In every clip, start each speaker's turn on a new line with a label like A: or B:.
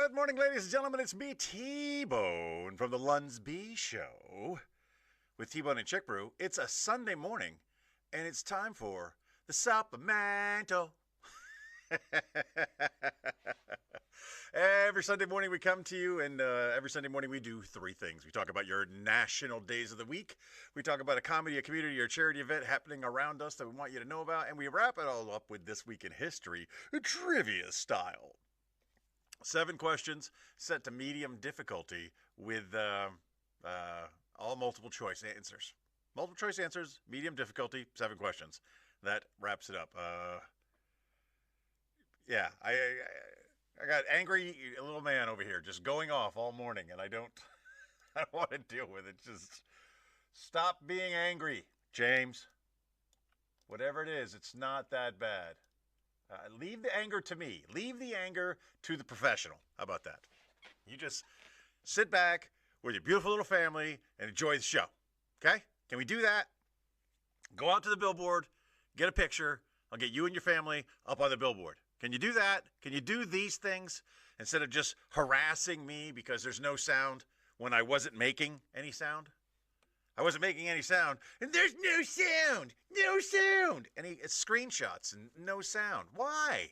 A: Good morning, ladies and gentlemen. It's me, T-Bone, from the LUNSB Show with T-Bone and Chick Brew. It's a Sunday morning, and it's time for the Supplemental. Every Sunday morning we come to you, and every Sunday morning we do three things. We talk about your national days of the week. We talk about a comedy, a community, or a charity event happening around us that we want you to know about. And we wrap it all up with This Week in History, trivia style. 7 questions set to medium difficulty with all multiple choice answers. Multiple choice answers, medium difficulty, 7 questions. That wraps it up. Yeah, I got angry little man over here just going off all morning, and I don't want to deal with it. Just stop being angry, James. Whatever it is, it's not that bad. Leave the anger to me. Leave the anger to the professional. How about that? You just sit back with your beautiful little family and enjoy the show. Okay? Can we do that? Go out to the billboard, get a picture. I'll get you and your family up on the billboard. Can you do that? Can you do these things instead of just harassing me because there's no sound when I wasn't making any sound? I wasn't making any sound, and there's no sound, no sound. And it's screenshots and no sound. Why?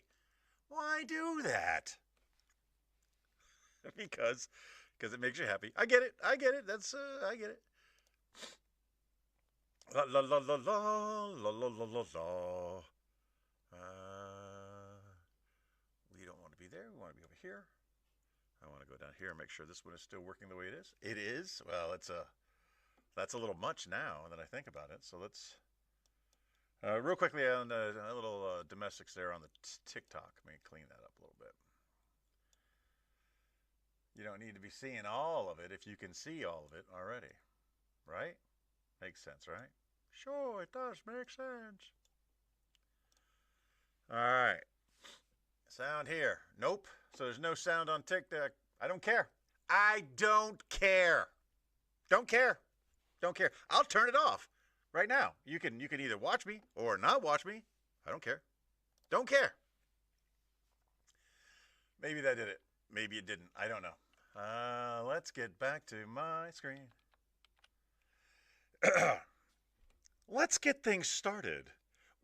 A: Why do that? Because it makes you happy. I get it. I get it. I get it. La la la la la la la la la la. We don't want to be there. We want to be over here. I want to go down here and make sure this one is still working the way it is. It is. Well, that's a little much now that I think about it. So let's, real quickly on a little domestics there on the TikTok. Let me clean that up a little bit. You don't need to be seeing all of it if you can see all of it already, right? Makes sense, right? Sure, it does make sense. All right. Sound here. Nope. So there's no sound on TikTok. I don't care. I don't care. Don't care. Don't care. I'll turn it off right now. You can either watch me or not watch me. I don't care. Don't care. Maybe that did it. Maybe it didn't. I don't know. Let's get back to my screen. Let's get things started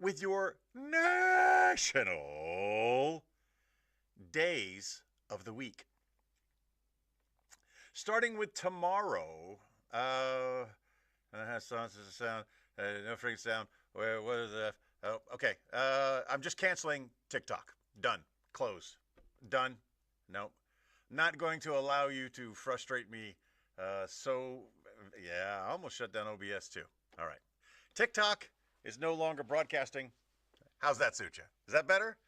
A: with your national days of the week. Starting with tomorrow. It has sound, no freaking sound. What is that? Oh, okay. I'm just canceling TikTok. Done. Close. Done. Nope. Not going to allow you to frustrate me. Yeah, I almost shut down OBS too. All right. TikTok is no longer broadcasting. How's that suit you? Is that better?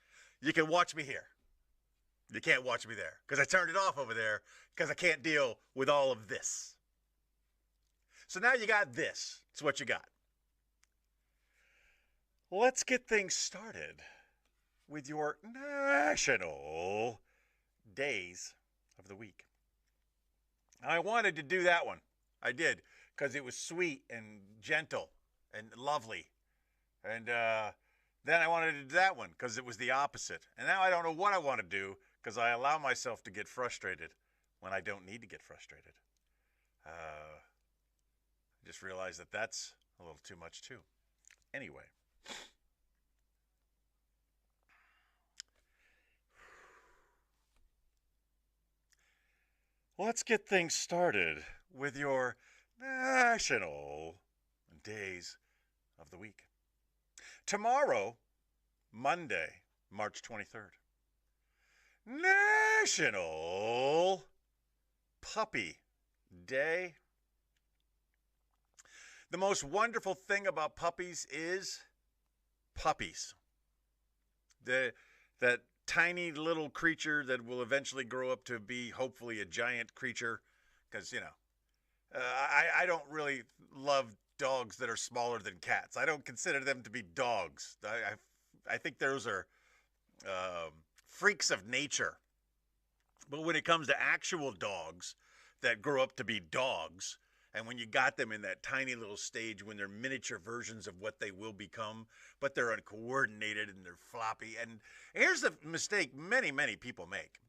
A: You can watch me here. You can't watch me there because I turned it off over there because I can't deal with all of this. So now you got this. It's what you got. Let's get things started with your national days of the week. I wanted to do that one. I did because it was sweet and gentle and lovely. And then I wanted to do that one because it was the opposite. And now I don't know what I want to do because I allow myself to get frustrated when I don't need to get frustrated. I just realized that that's a little too much too. Anyway. Let's get things started with your national days of the week. Tomorrow, Monday, March 23rd, National Puppy Day. The most wonderful thing about puppies is puppies. That tiny little creature that will eventually grow up to be hopefully a giant creature. Because, I don't really love dogs that are smaller than cats. I don't consider them to be dogs. I think those are freaks of nature. But when it comes to actual dogs that grow up to be dogs, and when you got them in that tiny little stage when they're miniature versions of what they will become, but they're uncoordinated and they're floppy. And here's the mistake many, many people make.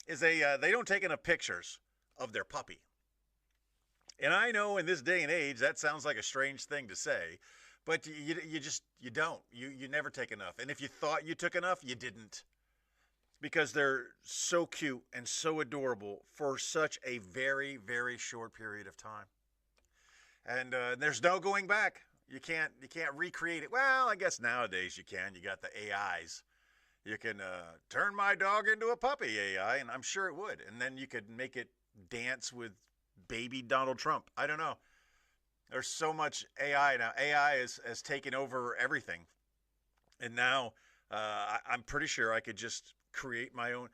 A: is they don't take enough pictures of their puppy. And I know in this day and age that sounds like a strange thing to say, but you don't. You never take enough. And if you thought you took enough, you didn't. Because they're so cute and so adorable for such a very, very short period of time. And there's no going back. You can't recreate it. Well, I guess nowadays you can. You got the AIs. You can turn my dog into a puppy AI, and I'm sure it would. And then you could make it dance with baby Donald Trump. I don't know. There's so much AI now. AI has taken over everything. And now I'm pretty sure I could just create my own.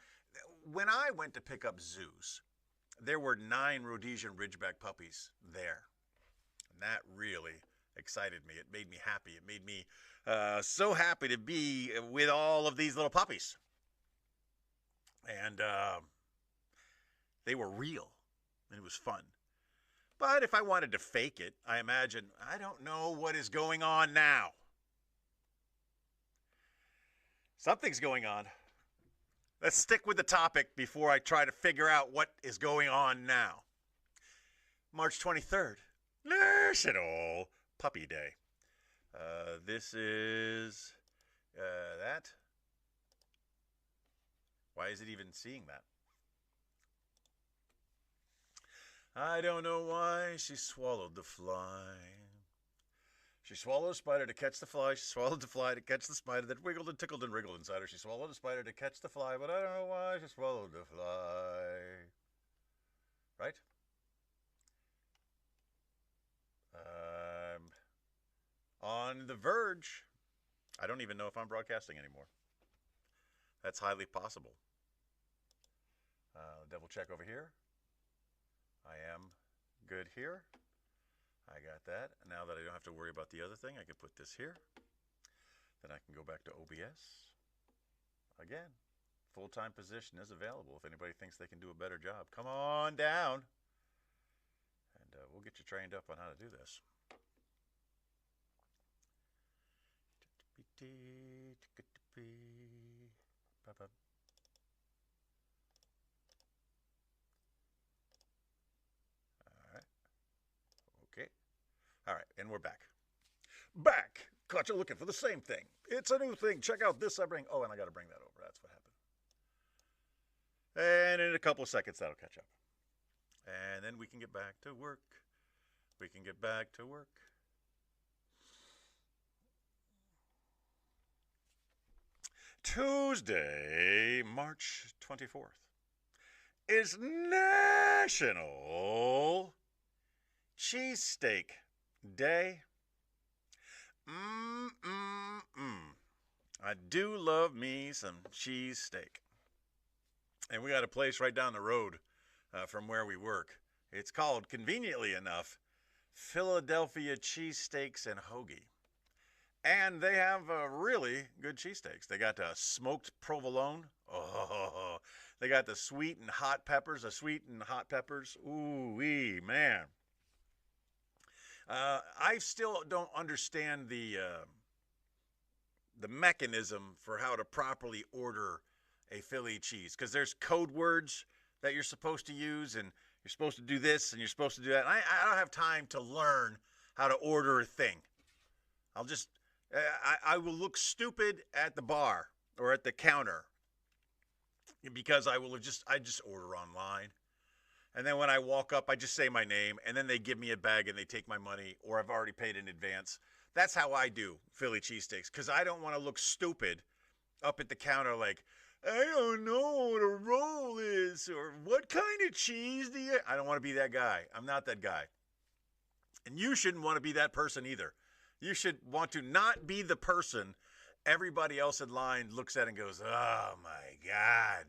A: When I went to pick up Zeus, there were 9 Rhodesian Ridgeback puppies there. And that really excited me. It made me happy. It made me so happy to be with all of these little puppies. And they were real. And it was fun. But if I wanted to fake it, I imagine, I don't know what is going on now. Something's going on. Let's stick with the topic before I try to figure out what is going on now. March 23rd, National Puppy Day. This is that. Why is it even seeing that? I don't know why she swallowed the fly. She swallowed a spider to catch the fly. She swallowed the fly to catch the spider that wiggled and tickled and wriggled inside her. She swallowed the spider to catch the fly, but I don't know why she swallowed the fly. Right? On the verge. I don't even know if I'm broadcasting anymore. That's highly possible. Double check over here. I am good here. I got that. Now that I don't have to worry about the other thing, I can put this here. Then I can go back to OBS. Again, full-time position is available if anybody thinks they can do a better job. Come on down, and we'll get you trained up on how to do this. All right, and we're back. Back! Caught you looking for the same thing. It's a new thing. Check out this I bring. Oh, and I got to bring that over. That's what happened. And in a couple of seconds, that'll catch up. And then we can get back to work. We can get back to work. Tuesday, March 24th is National Cheesesteak Day. I do love me some cheesesteak. And we got a place right down the road from where we work. It's called, conveniently enough, Philadelphia Cheesesteaks and Hoagie. And they have really good cheesesteaks. They got smoked provolone. Oh, they got the sweet and hot peppers. Ooh-wee, man. I still don't understand the mechanism for how to properly order a Philly cheese, because there's code words that you're supposed to use, and you're supposed to do this, and you're supposed to do that. And I don't have time to learn how to order a thing. I will look stupid at the bar or at the counter because I just order online. And then when I walk up, I just say my name, and then they give me a bag and they take my money, or I've already paid in advance. That's how I do Philly cheesesteaks, because I don't want to look stupid up at the counter like, I don't know what a roll is, or what kind of cheese do you... I don't want to be that guy. I'm not that guy. And you shouldn't want to be that person either. You should want to not be the person everybody else in line looks at and goes, oh my God,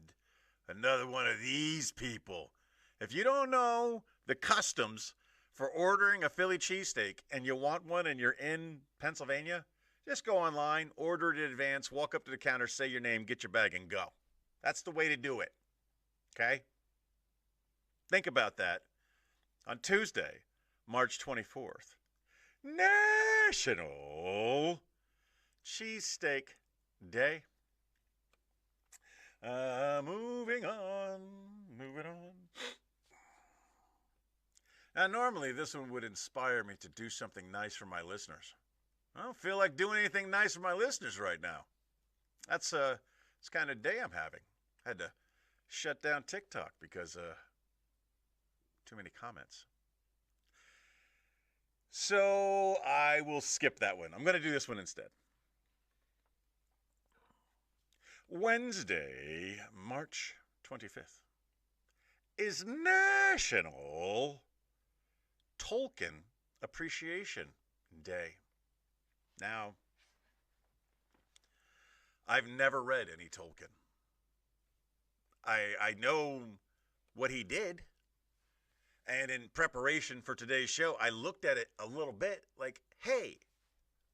A: another one of these people. If you don't know the customs for ordering a Philly cheesesteak and you want one and you're in Pennsylvania, just go online, order it in advance, walk up to the counter, say your name, get your bag, and go. That's the way to do it. Okay? Think about that. On Tuesday, March 24th, National Cheesesteak Day. Moving on, moving on. Now, normally this one would inspire me to do something nice for my listeners. I don't feel like doing anything nice for my listeners right now. That's it's kind of day I'm having. I had to shut down TikTok because too many comments. So I will skip that one. I'm going to do this one instead. Wednesday, March 25th is National Tolkien Appreciation Day. Now, I've never read any Tolkien. I know what he did. And in preparation for today's show, I looked at it a little bit like, hey,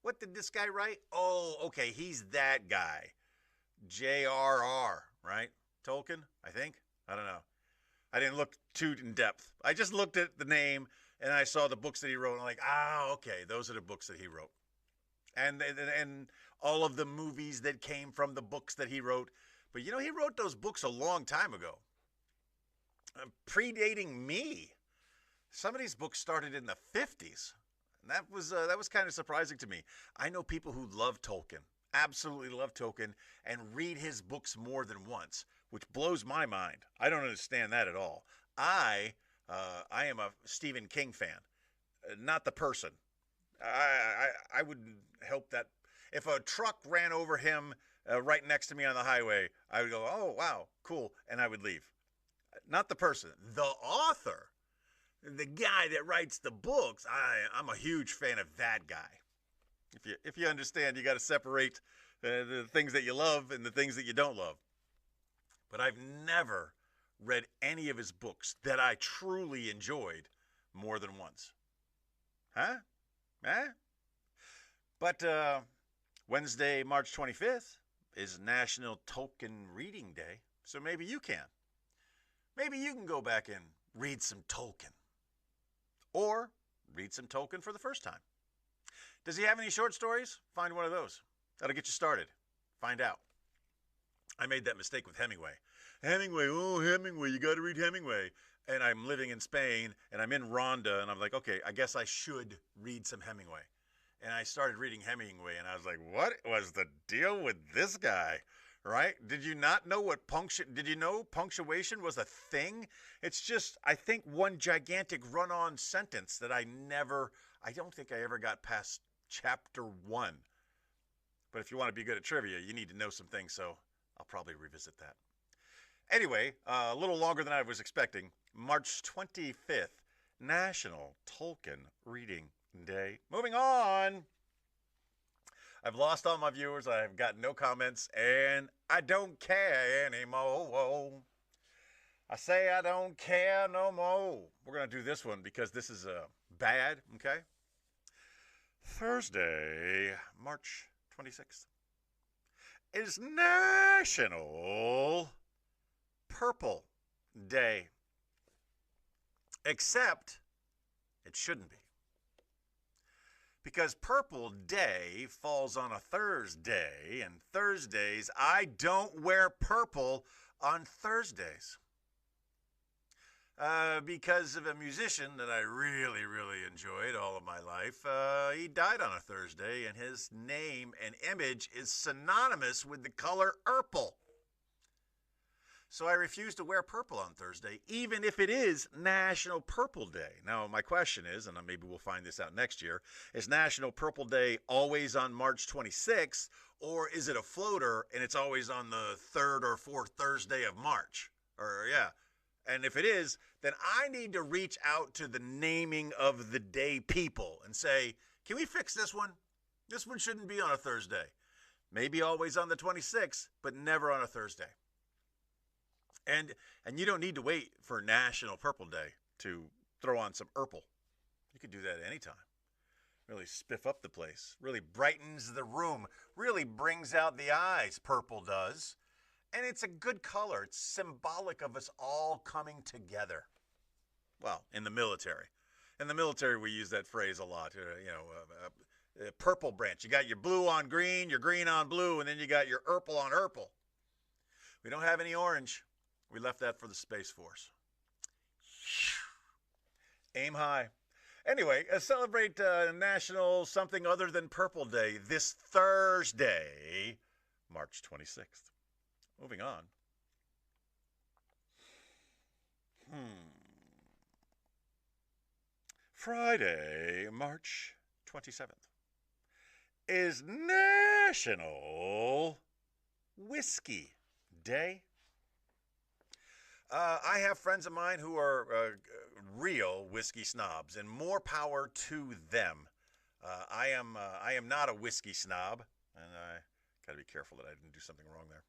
A: what did this guy write? Oh, okay, he's that guy. J.R.R., right? Tolkien, I think? I don't know. I didn't look too in depth. I just looked at the name and I saw the books that he wrote. And I'm like, okay, those are the books that he wrote. And all of the movies that came from the books that he wrote. But he wrote those books a long time ago. Predating me. Some of these books started in the 50s. And that was kind of surprising to me. I know people who love Tolkien, absolutely love Tolkien, and read his books more than once, which blows my mind. I don't understand that at all. I am a Stephen King fan, not the person. I would help that if a truck ran over him right next to me on the highway, I would go, oh, wow, cool, and I would leave. Not the person, the author, the guy that writes the books. I'm a huge fan of that guy. If you understand, you got to separate the things that you love and the things that you don't love. But I've never read any of his books that I truly enjoyed more than once. Huh? But Wednesday, March 25th is National Tolkien Reading Day, so maybe you can. Maybe you can go back and read some Tolkien. Or read some Tolkien for the first time. Does he have any short stories? Find one of those. That'll get you started. Find out. I made that mistake with Hemingway. Hemingway, you got to read Hemingway. And I'm living in Spain, and I'm in Ronda, and I'm like, okay, I guess I should read some Hemingway. And I started reading Hemingway, and I was like, what was the deal with this guy? Right? Did you not know did you know punctuation was a thing? It's just, I think, one gigantic run-on sentence that I don't think I ever got past chapter 1. But if you want to be good at trivia, you need to know some things, so I'll probably revisit that. Anyway, a little longer than I was expecting. March 25th, National Tolkien Reading Day. Moving on. I've lost all my viewers. I've got no comments, and I don't care anymore. I say I don't care no more. We're going to do this one because this is bad, okay? Thursday, March 26th is National Purple Day. Except it shouldn't be. Because Purple Day falls on a Thursday, and Thursdays, I don't wear purple on Thursdays. Because of a musician that I really, really enjoyed all of my life. He died on a Thursday, and his name and image is synonymous with the color purple. So I refuse to wear purple on Thursday, even if it is National Purple Day. Now, my question is, and maybe we'll find this out next year, is National Purple Day always on March 26th, or is it a floater and it's always on the third or fourth Thursday of March? And if it is, then I need to reach out to the naming of the day people and say, can we fix this one? This one shouldn't be on a Thursday. Maybe always on the 26th, but never on a Thursday. And you don't need to wait for National Purple Day to throw on some purple. You can do that anytime. Really spiff up the place. Really brightens the room. Really brings out the eyes, purple does. And it's a good color. It's symbolic of us all coming together. Well, in the military. In the military, we use that phrase a lot. Purple branch. You got your blue on green, your green on blue, and then you got your purple on purple. We don't have any orange. We left that for the Space Force. Aim high. Anyway, celebrate National Something Other Than Purple Day this Thursday, March 26th. Moving on. Friday, March 27th is National Whiskey Day. I have friends of mine who are real whiskey snobs, and more power to them. I am not a whiskey snob, and I got to be careful that I didn't do something wrong there.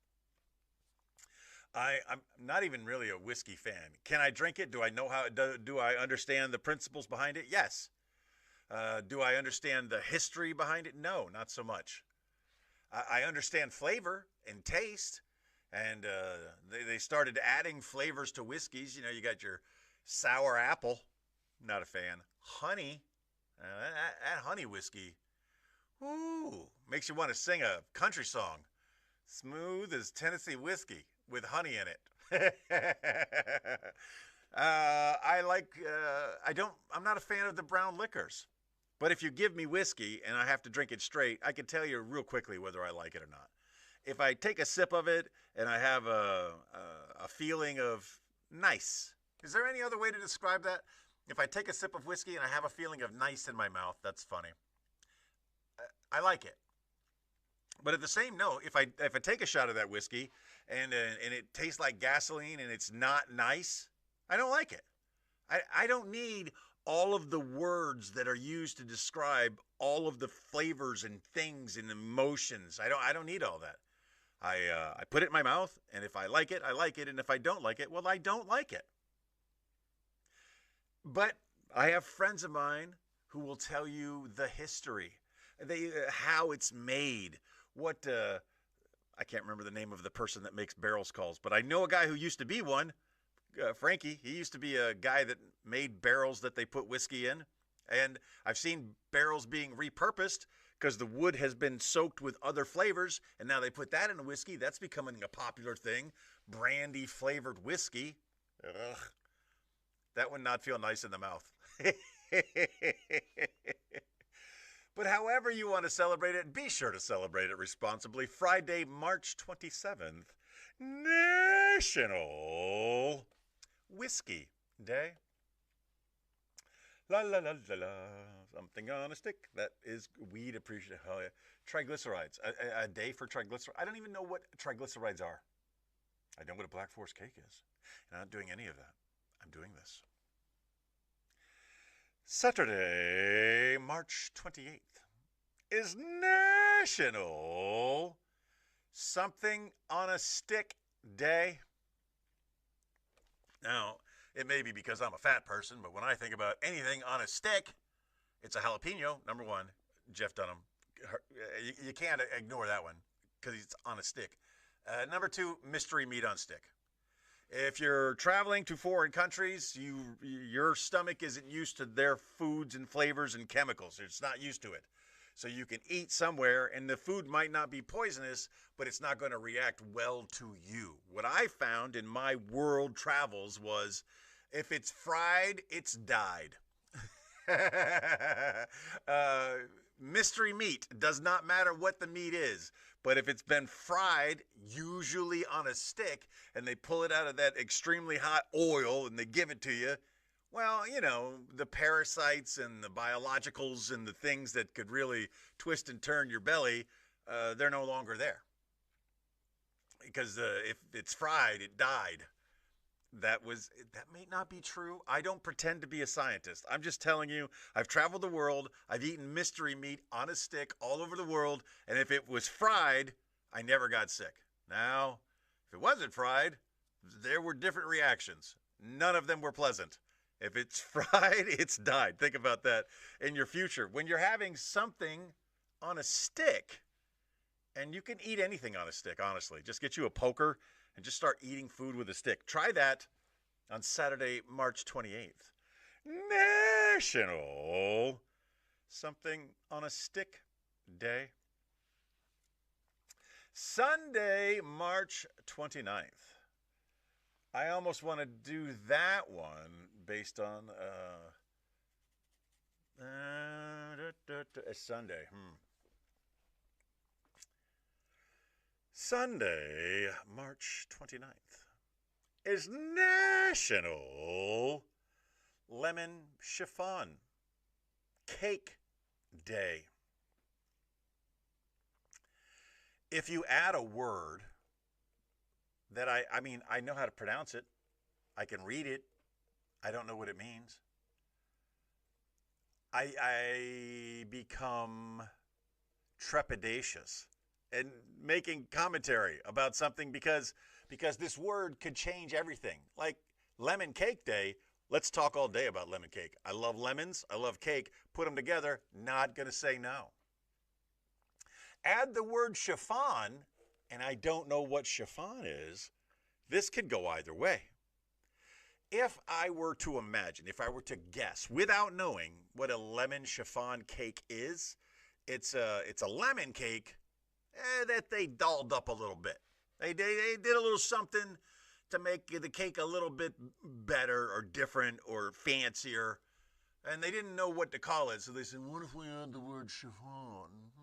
A: I'm not even really a whiskey fan. Can I drink it? Do I know how? Do I understand the principles behind it? Yes. Do I understand the history behind it? No, not so much. I understand flavor and taste, and they started adding flavors to whiskeys. You know, you got your sour apple, not a fan. Honey, that honey whiskey, ooh, makes you want to sing a country song. Smooth as Tennessee whiskey with honey in it. I'm not a fan of the brown liquors. But if you give me whiskey and I have to drink it straight, I can tell you real quickly whether I like it or not. If I take a sip of it and I have a feeling of nice. Is there any other way to describe that? If I take a sip of whiskey and I have a feeling of nice in my mouth, that's funny. I like it. But at the same note, if I take a shot of that whiskey and it tastes like gasoline and it's not nice, I don't like it. I don't need all of the words that are used to describe all of the flavors and things and emotions. I don't need all that. I put it in my mouth, and if I like it, I like it, and if I don't like it, well, I don't like it. But I have friends of mine who will tell you the history, how it's made. I can't remember the name of the person that makes barrels calls, but I know a guy who used to be one, Frankie. He used to be a guy that made barrels that they put whiskey in, and I've seen barrels being repurposed because the wood has been soaked with other flavors, and now they put that in a whiskey. That's becoming a popular thing, brandy flavored whiskey. Ugh. That would not feel nice in the mouth. But however you want to celebrate it, be sure to celebrate it responsibly. Friday, March 27th, National Whiskey Day. La la la la la. Something on a stick. That is weed appreciation. Oh, yeah. Triglycerides. A day for triglycerides. I don't even know what triglycerides are. I know what a Black Forest cake is. And I'm not doing any of that. I'm doing this. Saturday, March 28th is National Something on a Stick Day. Now, it may be because I'm a fat person, but when I think about anything on a stick, it's a jalapeno, number one. Jeff Dunham. You can't ignore that one because it's on a stick. Number two, mystery meat on stick. If you're traveling to foreign countries, your stomach isn't used to their foods and flavors and chemicals. It's not used to it. So you can eat somewhere, and the food might not be poisonous, but it's not going to react well to you. What I found in my world travels was, if it's fried, it's died. Mystery meat, does not matter what the meat is. But if it's been fried, usually on a stick, and they pull it out of that extremely hot oil and they give it to you, well, you know, the parasites and the biologicals and the things that could really twist and turn your belly, they're no longer there. Because if it's fried, it died. That may not be true. I don't pretend to be a scientist. I'm just telling you, I've traveled the world. I've eaten mystery meat on a stick all over the world. And if it was fried, I never got sick. Now, if it wasn't fried, there were different reactions. None of them were pleasant. If it's fried, it's died. Think about that in your future. When you're having something on a stick, and you can eat anything on a stick, honestly. Just get you a poker and just start eating food with a stick. Try that on Saturday, March 28th. National Something on a Stick Day. Sunday, March 29th. I almost want to do that one based on a Sunday. Sunday, March 29th is National Lemon Chiffon Cake Day. If you add a word that I know how to pronounce it, I can read it, I don't know what it means, I become trepidatious and making commentary about something because this word could change everything. Like Lemon Cake Day, let's talk all day about lemon cake. I love lemons, I love cake, put them together, not going to say no. Add the word chiffon, and I don't know what chiffon is. This could go either way. If I were to imagine, if I were to guess, without knowing what a lemon chiffon cake is, it's a lemon cake that they dolled up a little bit. They did a little something to make the cake a little bit better or different or fancier. And they didn't know what to call it, so they said, what if we add the word chiffon?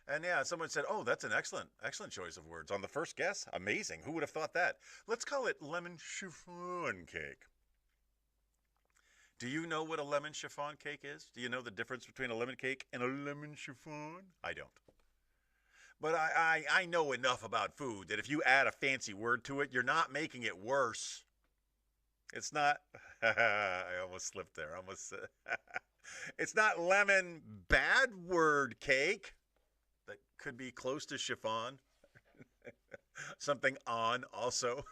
A: And yeah, someone said, oh, that's an excellent choice of words. On the first guess, amazing. Who would have thought that? Let's call it lemon chiffon cake. Do you know what a lemon chiffon cake is? Do you know the difference between a lemon cake and a lemon chiffon? I don't. But I know enough about food that if you add a fancy word to it, you're not making it worse. It's not, I almost slipped there. It's not lemon bad word cake. That could be close to chiffon. Something on also.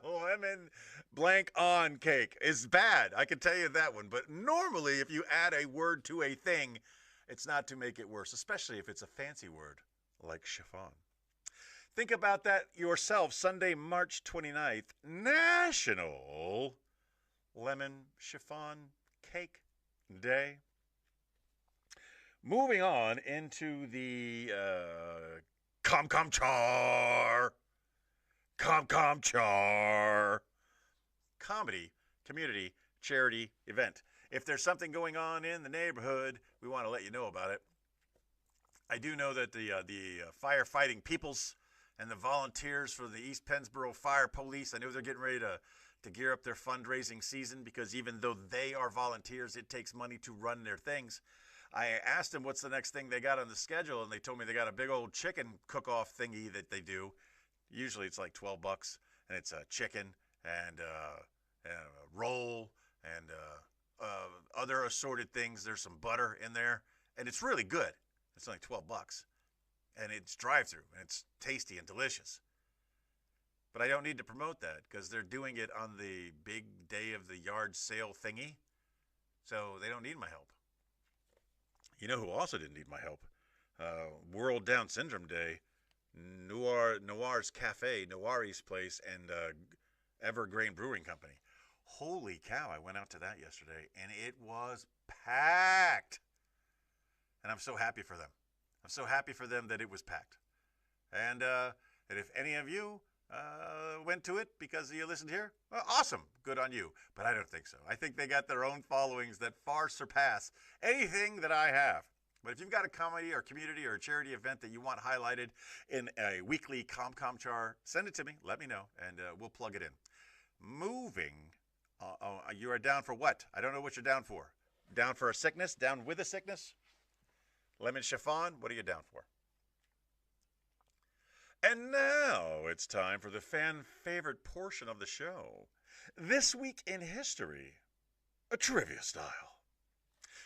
A: Lemon blank on cake is bad. I can tell you that one. But normally, if you add a word to a thing, it's not to make it worse, especially if it's a fancy word like chiffon. Think about that yourself. Sunday, March 29th, National Lemon Chiffon Cake Day. Moving on into the ComComChar comedy, community, charity event. If there's something going on in the neighborhood, we want to let you know about it. I do know that the firefighting peoples and the volunteers for the East Pennsboro Fire Police, I know they're getting ready to gear up their fundraising season, because even though they are volunteers, it takes money to run their things. I asked them what's the next thing they got on the schedule, and they told me they got a big old chicken cook-off thingy that they do. Usually it's like $12, and it's a chicken and a roll and other assorted things. There's some butter in there, and it's really good. It's only $12, and it's drive-through, and it's tasty and delicious. But I don't need to promote that because they're doing it on the big day of the yard sale thingy, so they don't need my help. You know who also didn't need my help? World Down Syndrome Day, Noir's Cafe, Noiri's Place, and Evergreen Brewing Company. Holy cow, I went out to that yesterday, and it was packed. And I'm so happy for them. I'm so happy for them that it was packed. And if any of you went to it because you listened here, well, awesome, good on you. But I don't think so. I think they got their own followings that far surpass anything that I have. But if you've got a comedy or community or a charity event that you want highlighted in a weekly ComComChar, send it to me, let me know, and we'll plug it in. Moving, you are down for what? I don't know what you're down for. Down for a sickness? Down with a sickness? Lemon chiffon? What are you down for? And now it's time for the fan favorite portion of the show. This Week in History, a trivia style.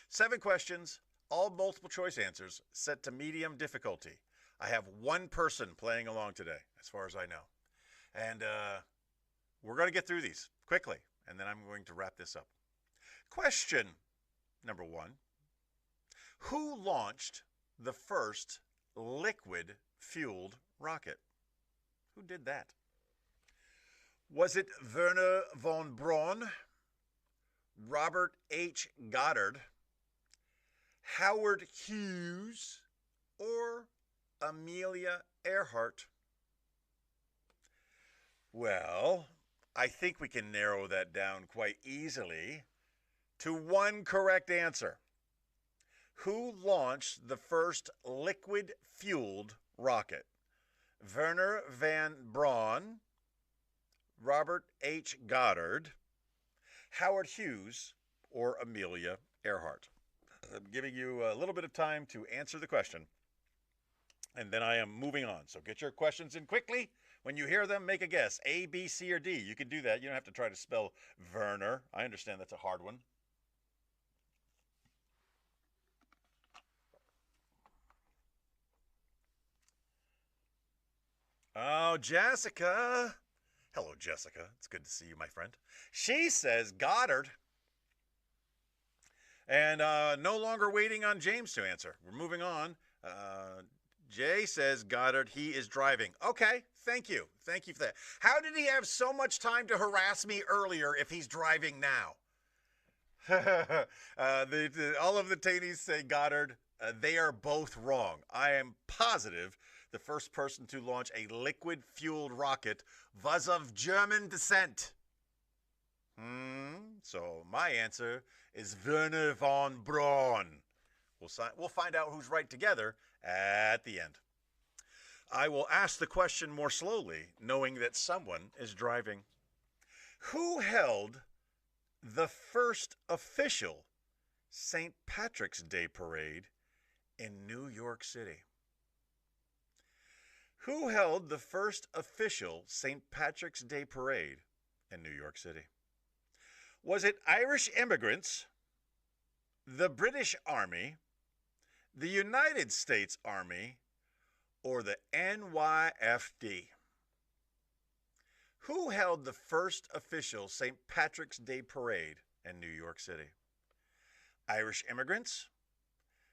A: 7 questions, all multiple choice answers, set to medium difficulty. I have one person playing along today, as far as I know. And we're going to get through these quickly, and then I'm going to wrap this up. Question number 1. Who launched the first liquid-fueled rocket? Who did that? Was it Werner von Braun, Robert H. Goddard, Howard Hughes, or Amelia Earhart. Well, I think we can narrow that down quite easily to one correct answer. Who launched the first liquid-fueled rocket? Wernher von Braun, Robert H. Goddard, Howard Hughes, or Amelia Earhart? I'm giving you a little bit of time to answer the question, and then I am moving on. So get your questions in quickly. When you hear them, make a guess. A, B, C, or D. You can do that. You don't have to try to spell Werner. I understand that's a hard one. Oh, Jessica. Hello, Jessica. It's good to see you, my friend. She says Goddard. And no longer waiting on James to answer. We're moving on. Jay says Goddard, he is driving. Okay, thank you. Thank you for that. How did he have so much time to harass me earlier if he's driving now? All of the Tainies say Goddard. They are both wrong. I am positive the first person to launch a liquid-fueled rocket was of German descent. So my answer is Wernher von Braun. We'll find out who's right together at the end. I will ask the question more slowly, knowing that someone is driving. Who held the first official St. Patrick's Day parade in New York City? Who held the first official St. Patrick's Day parade in New York City? Was it Irish immigrants, the British Army, the United States Army, or the NYFD? Who held the first official St. Patrick's Day parade in New York City? Irish immigrants,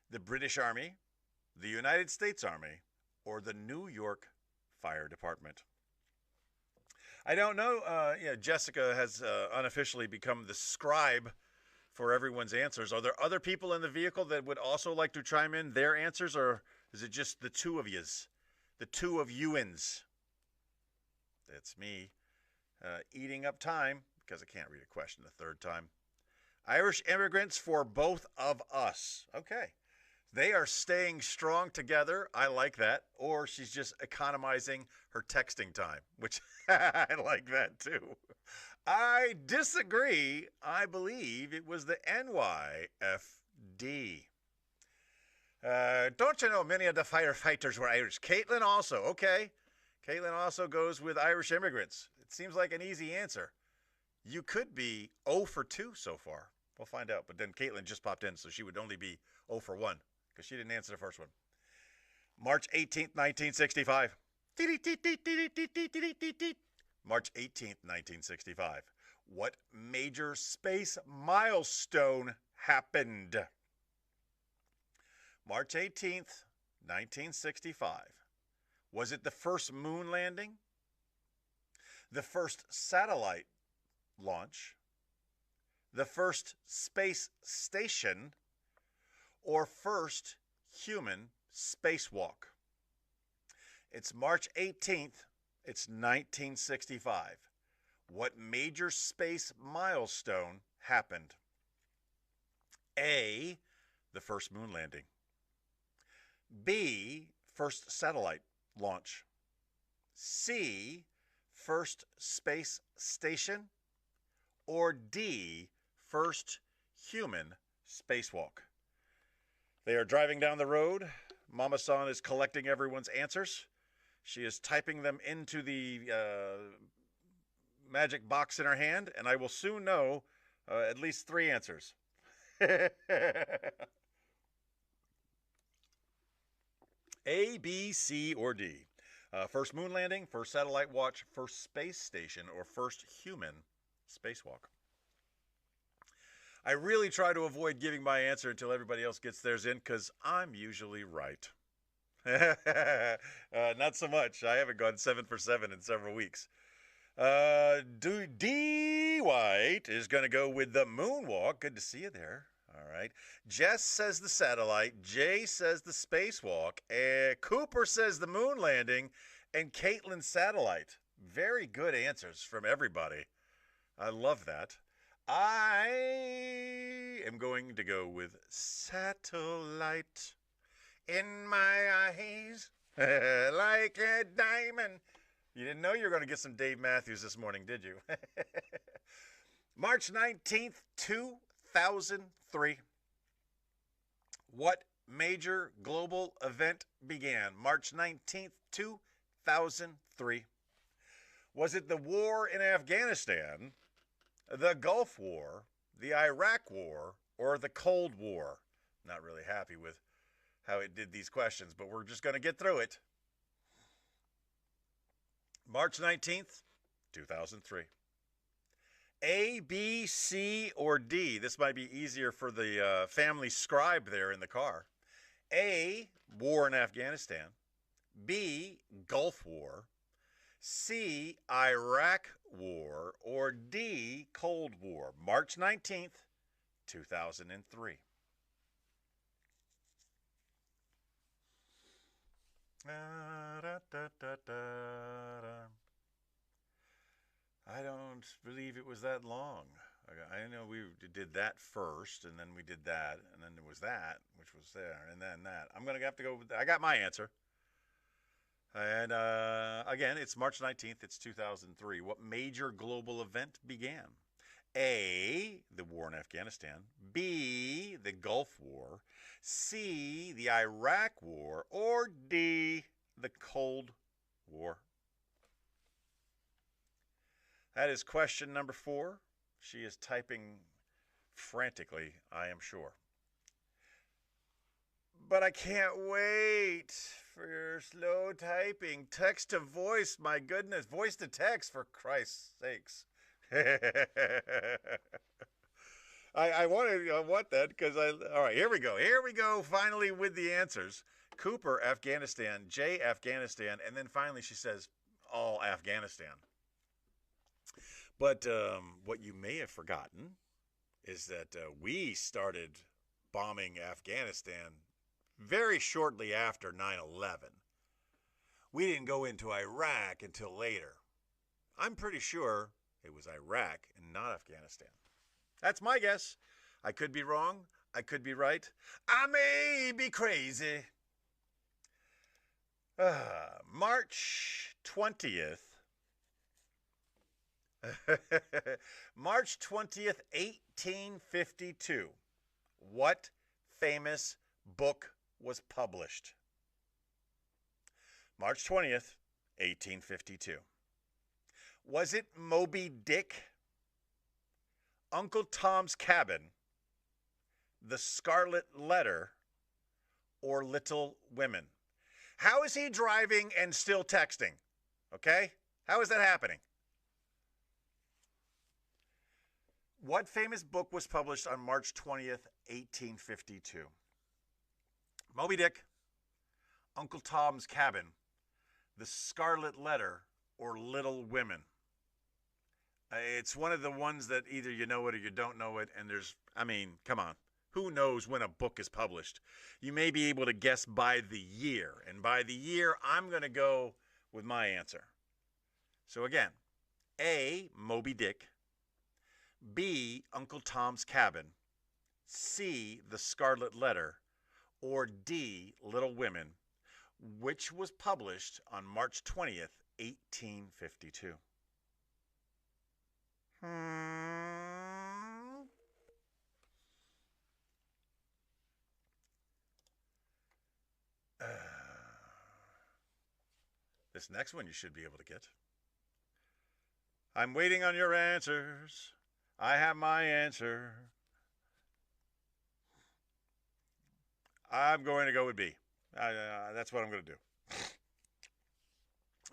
A: the British Army, the United States Army, or the New York Fire Department? I don't know. Jessica has unofficially become the scribe for everyone's answers. Are there other people in the vehicle that would also like to chime in their answers, or is it just the two of yous? The two of youins? That's me eating up time because I can't read a question the third time. Irish immigrants for both of us. Okay. They are staying strong together. I like that. Or she's just economizing her texting time, which I like that too. I disagree. I believe it was the NYFD. Don't you know many of the firefighters were Irish? Caitlin also. Okay. Caitlin also goes with Irish immigrants. It seems like an easy answer. You could be 0 for 2 so far. We'll find out. But then Caitlin just popped in, so she would only be 0 for 1 because she didn't answer the first one. March 18th, 1965. March 18th, 1965. What major space milestone happened? March 18th, 1965. Was it the first moon landing? The first satellite launch? The first space station? Or first human spacewalk? It's March 18th. It's 1965. What major space milestone happened? A, the first moon landing. B, first satellite launch. C, first space station. Or D, first human spacewalk. They are driving down the road. Mama San is collecting everyone's answers. She is typing them into the magic box in her hand, and I will soon know at least 3 answers. A, B, C, or D. First moon landing, first satellite launch, first space station, or first human spacewalk. I really try to avoid giving my answer until everybody else gets theirs in because I'm usually right. Not so much. I haven't gone 7 for 7 in several weeks. D. White is going to go with the moonwalk. Good to see you there. All right. Jess says the satellite. Jay says the spacewalk. Cooper says the moon landing. And Caitlin satellite. Very good answers from everybody. I love that. I am going to go with satellite in my eyes like a diamond. You didn't know you were going to get some Dave Matthews this morning, did you? March 19th, 2003. What major global event began March 19th, 2003? Was it the war in Afghanistan, the Gulf War, the Iraq War, or the Cold War? Not really happy with how it did these questions, but we're just going to get through it. March 19th, 2003. A, B, C, or D? This might be easier for the family scribe there in the car. A, war in Afghanistan. B, Gulf War. C, Iraq War. Or D, Cold War. March 19th, 2003. I don't believe it was that long. I know we did that first, and then we did that, and then there was that, which was there, and then that. I'm going to have to go with that. I got my answer. And again, it's March 19th. It's 2003. What major global event began? A, the war in Afghanistan. B, the Gulf War. C, the Iraq War. Or D, the Cold War. That is question number 4. She is typing frantically, I am sure. But I can't wait for your slow typing. Text to voice, my goodness. Voice to text, for Christ's sakes. I want that because all right, here we go. Here we go, finally with the answers. Cooper, Afghanistan. Jay, Afghanistan. And then finally she says, all Afghanistan. But what you may have forgotten is that we started bombing Afghanistan very shortly after 9/11. We didn't go into Iraq until later. I'm pretty sure it was Iraq and not Afghanistan. That's my guess. I could be wrong. I could be right. I may be crazy. March 20th. March 20th, 1852. What famous book was published? March 20th, 1852. Was it Moby Dick, Uncle Tom's Cabin, The Scarlet Letter, or Little Women? How is he driving and still texting? Okay? How is that happening? What famous book was published on March 20th, 1852? Moby Dick, Uncle Tom's Cabin, The Scarlet Letter, or Little Women? It's one of the ones that either you know it or you don't know it, and come on. Who knows when a book is published? You may be able to guess by the year, and by the year, I'm going to go with my answer. So again, A, Moby Dick. B, Uncle Tom's Cabin. C, The Scarlet Letter. Or D, Little Women, which was published on March 20th, 1852. This next one you should be able to get. I'm waiting on your answers. I have my answer. I'm going to go with B. That's what I'm going to do.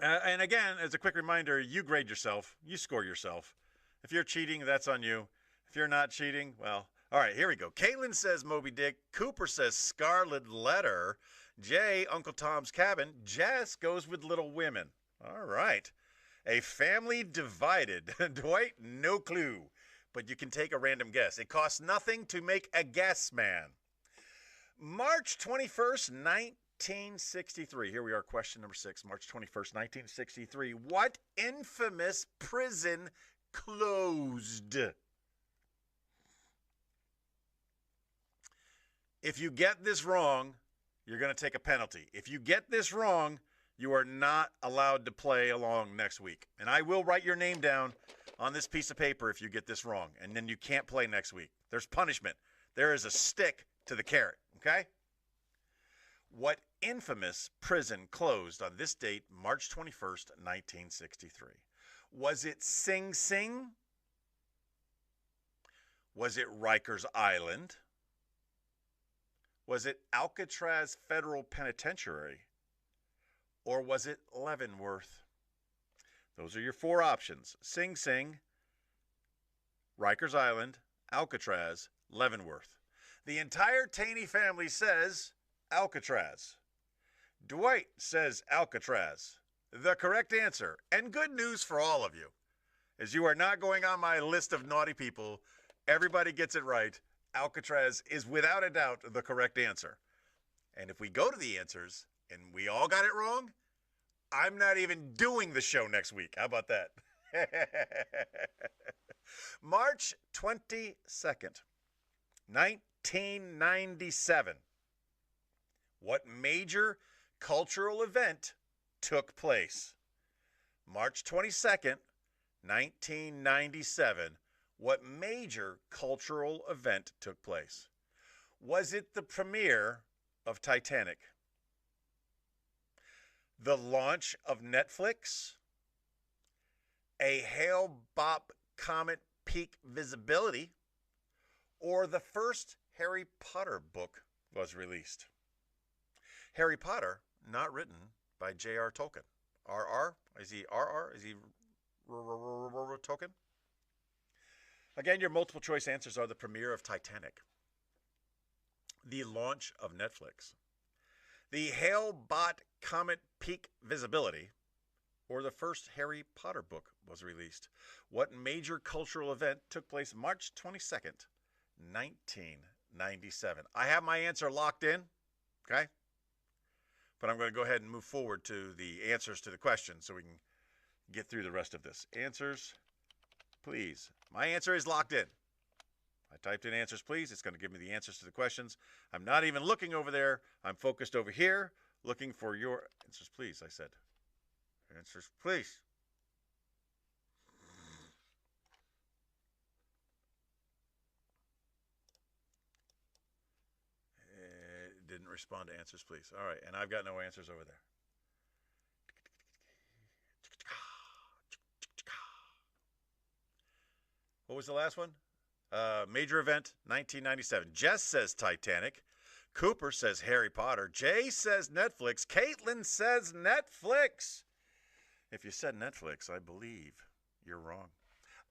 A: And again, as a quick reminder, you grade yourself. You score yourself. If you're cheating, that's on you. If you're not cheating, well, all right, here we go. Caitlin says Moby Dick. Cooper says Scarlet Letter. Jay, Uncle Tom's Cabin. Jess goes with Little Women. All right. A family divided. Dwight, no clue. but you can take a random guess. It costs nothing to make a guess, man. March 21st, 1963. Here we are, question number 6. March 21st, 1963. What infamous prison closed? If you get this wrong, you're going to take a penalty. If you get this wrong, you are not allowed to play along next week. And I will write your name down on this piece of paper if you get this wrong. And then you can't play next week. There's punishment. There is a stick to the carrot, okay? What infamous prison closed on this date, March 21st, 1963? Was it Sing Sing? Was it Rikers Island? Was it Alcatraz Federal Penitentiary? Or was it Leavenworth? Those are your 4 options. Sing Sing, Rikers Island, Alcatraz, Leavenworth. The entire Taney family says Alcatraz. Dwight says Alcatraz. The correct answer, and good news for all of you, is you are not going on my list of naughty people. Everybody gets it right. Alcatraz is without a doubt the correct answer. And if we go to the answers and we all got it wrong, I'm not even doing the show next week. How about that? March 22nd, 1997. What major cultural event took place? March 22nd, 1997. What major cultural event took place? Was it the premiere of Titanic? The launch of Netflix? A Hale-Bopp comet peak visibility? Or the first Harry Potter book was released? Harry Potter, not written by J.R. Tolkien. R.R.? Is he R.R.? Is he Tolkien? Again, your multiple choice answers are the premiere of Titanic, the launch of Netflix, the Hale-Bopp comet peak visibility, or the first Harry Potter book was released. What major cultural event took place March 22nd, 1997? I have my answer locked in, okay? But I'm going to go ahead and move forward to the answers to the questions so we can get through the rest of this. Answers, please. My answer is locked in. I typed in answers, please. It's going to give me the answers to the questions. I'm not even looking over there. I'm focused over here, looking for your answers, please, I said. Answers, please. It didn't respond to answers, please. All right, and I've got no answers over there. What was the last one? Major event, 1997. Jess says Titanic. Cooper says Harry Potter. Jay says Netflix. Caitlin says Netflix. If you said Netflix, I believe you're wrong.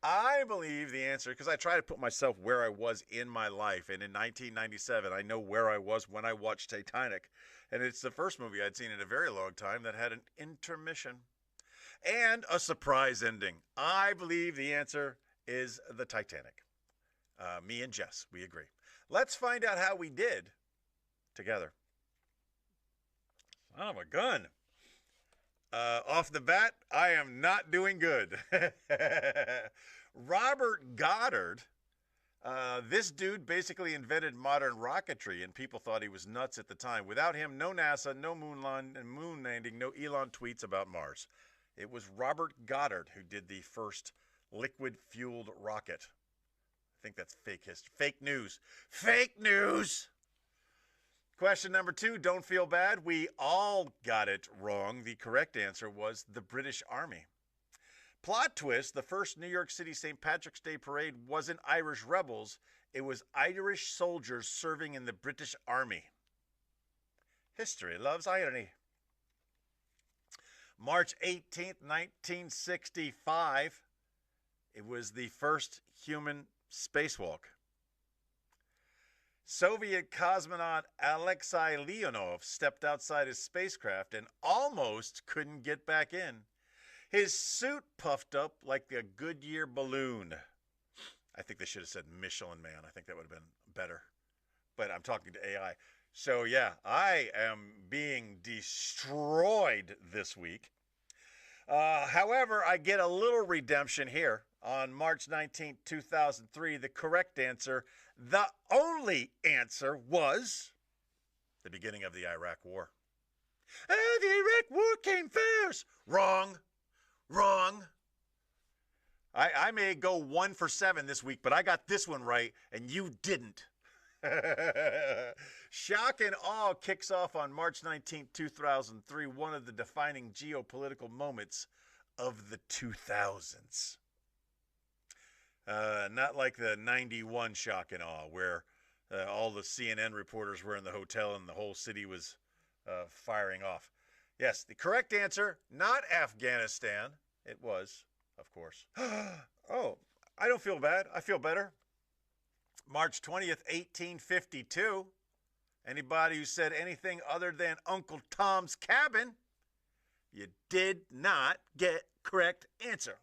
A: I believe the answer, because I try to put myself where I was in my life. And in 1997, I know where I was when I watched Titanic. And it's the first movie I'd seen in a very long time that had an intermission and a surprise ending. I believe the answer is the Titanic. Me and Jess, we agree. Let's find out how we did together. Son of a gun. Off the bat, I am not doing good. Robert Goddard, this dude basically invented modern rocketry, and people thought he was nuts at the time. Without him, no NASA, no moon landing, no Elon tweets about Mars. It was Robert Goddard who did the first liquid-fueled rocket. I think that's fake history. Fake news. Fake news! Question number 2, don't feel bad. We all got it wrong. The correct answer was the British Army. Plot twist, the first New York City St. Patrick's Day parade wasn't Irish rebels. It was Irish soldiers serving in the British Army. History loves irony. March 18th, 1965. It was the first human spacewalk. Soviet cosmonaut Alexei Leonov stepped outside his spacecraft and almost couldn't get back in. His suit puffed up like a Goodyear balloon. I think they should have said Michelin Man. I think that would have been better. But I'm talking to AI. So, yeah, I am being destroyed this week. However, I get a little redemption here. On March 19th, 2003, the correct answer, the only answer, was the beginning of the Iraq War. The Iraq War came first. Wrong. Wrong. I may go 1 for 7 this week, but I got this one right, and you didn't. Shock and awe kicks off on March 19, 2003, one of the defining geopolitical moments of the 2000s. Not like the 91 shock and awe, where all the CNN reporters were in the hotel and the whole city was firing off. Yes, the correct answer, not Afghanistan. It was, of course. Oh, I don't feel bad. I feel better. March 20th, 1852. Anybody who said anything other than Uncle Tom's Cabin, you did not get correct answer.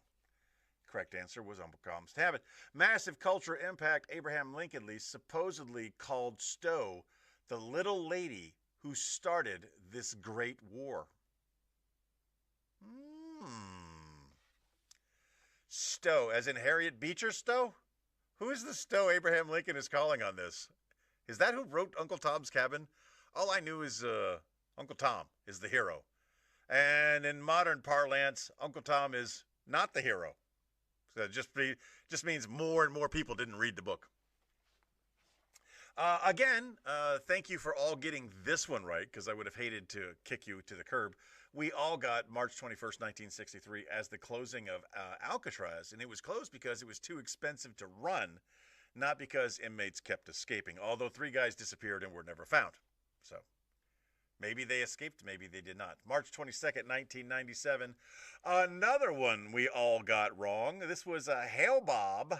A: Correct answer was Uncle Tom's Cabin. Massive cultural impact. Abraham Lincoln supposedly called Stowe the little lady who started this great war. Stowe, as in Harriet Beecher Stowe? Who is the Stowe Abraham Lincoln is calling on this? Is that who wrote Uncle Tom's Cabin? All I knew is Uncle Tom is the hero. And in modern parlance, Uncle Tom is not the hero. So it just means more and more people didn't read the book. Again, thank you for all getting this one right, because I would have hated to kick you to the curb. We all got March 21st, 1963 as the closing of Alcatraz, and it was closed because it was too expensive to run, not because inmates kept escaping, although 3 guys disappeared and were never found. So maybe they escaped, maybe they did not. March 22nd, 1997, another one we all got wrong. This was a Hale-Bopp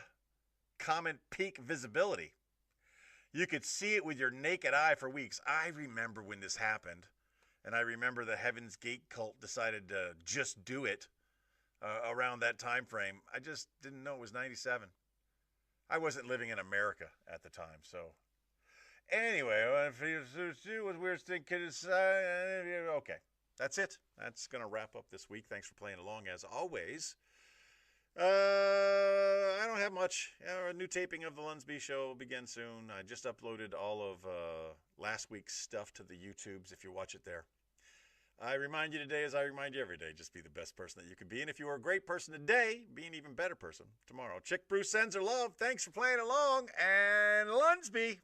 A: comet peak visibility. You could see it with your naked eye for weeks. I remember when this happened. And I remember the Heaven's Gate cult decided to just do it around that time frame. I just didn't know it was 97. I wasn't living in America at the time, so. Anyway, okay, that's it. That's going to wrap up this week. Thanks for playing along, as always. I don't have much. A new taping of the LUNSB Show will begin soon. I just uploaded all of last week's stuff to the YouTubes if you watch it there. I remind you today, as I remind you every day, just be the best person that you can be. And if you are a great person today, be an even better person tomorrow. Chick Bruce sends her love. Thanks for playing along. And LUNSB.